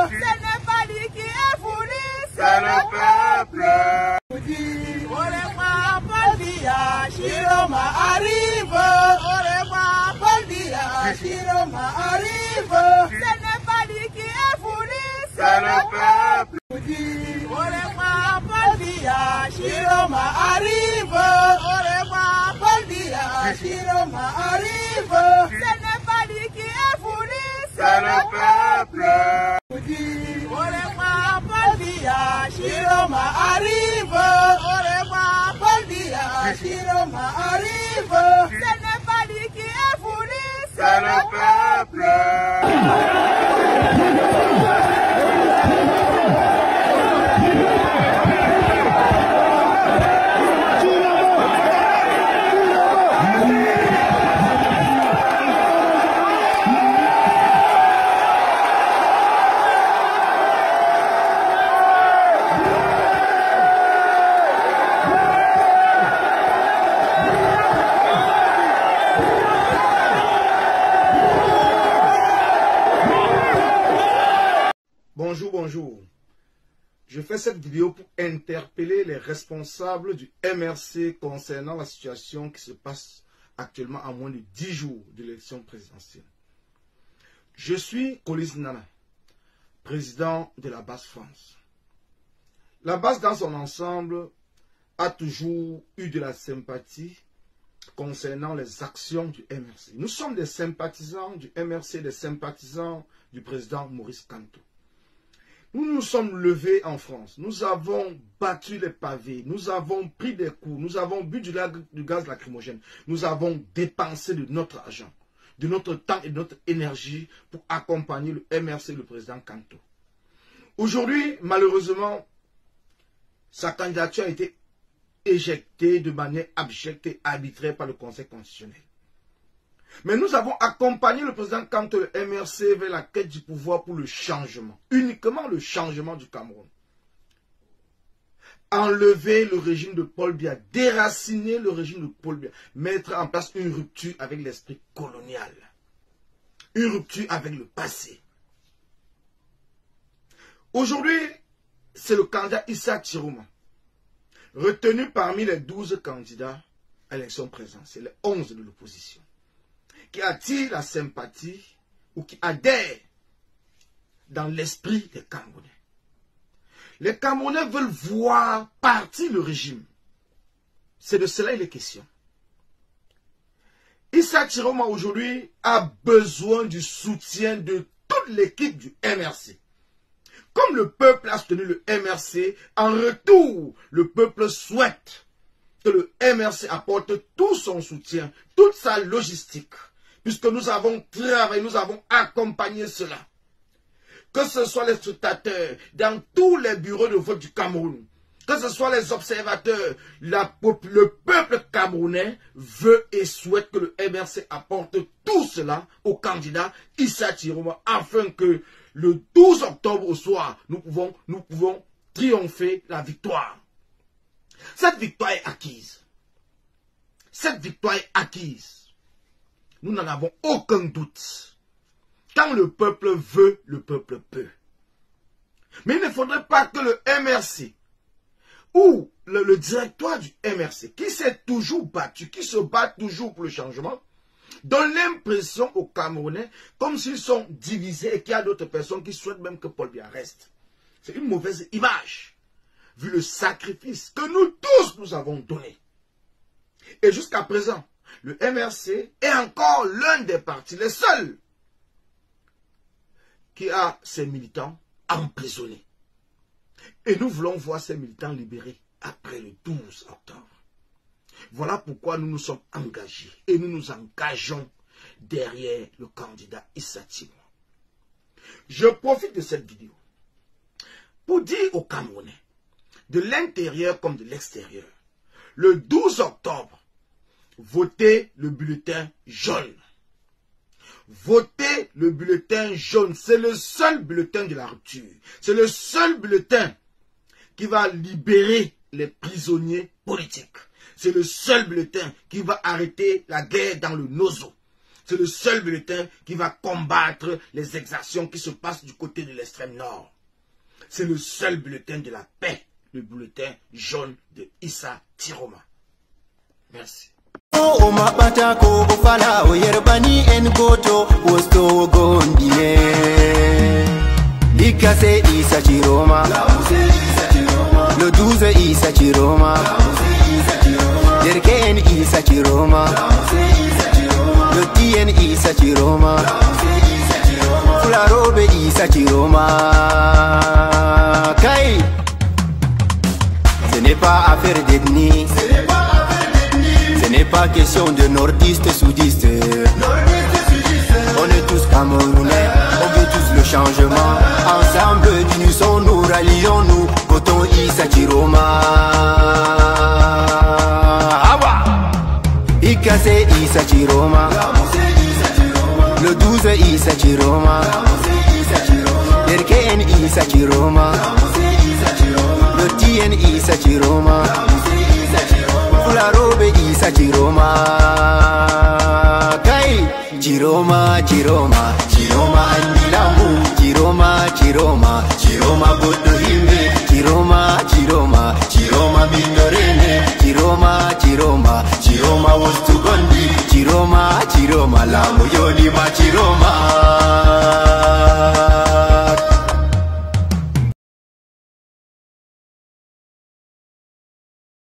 Ce n'est pas lui qui est voulu, c'est le peuple. Orema Paul Biya, Chiroma arrive. Orema Paul Biya, Chiroma arrive. Ce n'est pas lui qui est voulu, c'est le peuple. Orema Paul Biya, Chiroma arrive. Orema Paul Biya, Chiroma arrive. Ce n'est pas lui qui est voulu, c'est le peuple. Orema Paul Biya, Chiroma arrive. Orema Paul Biya, Chiroma arrive. Ce n'est pas lui qui est voulu, c'est le peuple. Bonjour. Je fais cette vidéo pour interpeller les responsables du MRC concernant la situation qui se passe actuellement à moins de 10 jours de l'élection présidentielle. Je suis Colis Nana, président de la base France. La base dans son ensemble a toujours eu de la sympathie concernant les actions du MRC. Nous sommes des sympathisants du MRC, des sympathisants du président Maurice Kamto. Nous nous sommes levés en France, nous avons battu les pavés, nous avons pris des coups, nous avons bu du gaz lacrymogène, nous avons dépensé de notre argent, de notre temps et de notre énergie pour accompagner le MRC et le président Kamto. Aujourd'hui, malheureusement, sa candidature a été éjectée de manière abjecte et arbitraire par le Conseil constitutionnel. Mais nous avons accompagné le président Kamto et le MRC vers la quête du pouvoir pour le changement. Uniquement le changement du Cameroun. Enlever le régime de Paul Biya, déraciner le régime de Paul Biya, mettre en place une rupture avec l'esprit colonial. Une rupture avec le passé. Aujourd'hui, c'est le candidat Issa Chiroma, retenu parmi les 12 candidats à l'élection présidentielle, les 11 de l'opposition, qui attire la sympathie ou qui adhère dans l'esprit des Camerounais. Les Camerounais veulent voir partir le régime. C'est de cela il est question. Issa Chiroma aujourd'hui a besoin du soutien de toute l'équipe du MRC. Comme le peuple a soutenu le MRC, en retour, le peuple souhaite que le MRC apporte tout son soutien, toute sa logistique, puisque nous avons travaillé, nous avons accompagné cela. Que ce soit les scrutateurs dans tous les bureaux de vote du Cameroun, que ce soit les observateurs, le peuple camerounais veut et souhaite que le MRC apporte tout cela au candidat Issa Chiroma, afin que le 12 octobre au soir, nous pouvons triompher la victoire. Cette victoire est acquise. Cette victoire est acquise. Nous n'en avons aucun doute. Quand le peuple veut, le peuple peut. Mais il ne faudrait pas que le MRC ou le directoire du MRC, qui s'est toujours battu, qui se bat toujours pour le changement, donne l'impression aux Camerounais comme s'ils sont divisés et qu'il y a d'autres personnes qui souhaitent même que Paul Biya reste. C'est une mauvaise image, vu le sacrifice que nous tous nous avons donné. Et jusqu'à présent, le MRC est encore l'un des partis, les seuls, qui a ses militants emprisonnés. Et nous voulons voir ces militants libérés après le 12 octobre. Voilà pourquoi nous nous sommes engagés et nous nous engageons derrière le candidat Issa Chiroma. Je profite de cette vidéo pour dire aux Camerounais, de l'intérieur comme de l'extérieur, le 12 octobre, votez le bulletin jaune. Votez le bulletin jaune. C'est le seul bulletin de la rupture. C'est le seul bulletin qui va libérer les prisonniers politiques. C'est le seul bulletin qui va arrêter la guerre dans le Nozo. C'est le seul bulletin qui va combattre les exactions qui se passent du côté de l'extrême nord. C'est le seul bulletin de la paix, le bulletin jaune de Issa Tiroma. Merci. Ikase Issa Tiroma, le 12 Issa Tiroma, Derken Issa Tiroma, le Tien Issa Tiroma, Fularobe Issa Tiroma. Kai, ce n'est pas affaire d'ethnie, ce n'est pas question de nordiste, soudiste. On est tous camerounais, on veut tous le changement. Ensemble, unissons-nous, rallions-nous, votons Issa Tiroma. Ikase Issa Tiroma, le 12 Issa Tiroma, Derken Issa Tiroma, le Tien Issa Tiroma, Fularobe Issa Tiroma. Tiroma, Tiroma, Tiroma Andilamu, Tiroma, Tiroma, Tiroma Bodohimbe, Tiroma, Tiroma, Tiroma Mindorene, Tiroma, Tiroma, Tiroma Wostugondi, Tiroma, Tiroma, Lamu Yolima, Tiroma.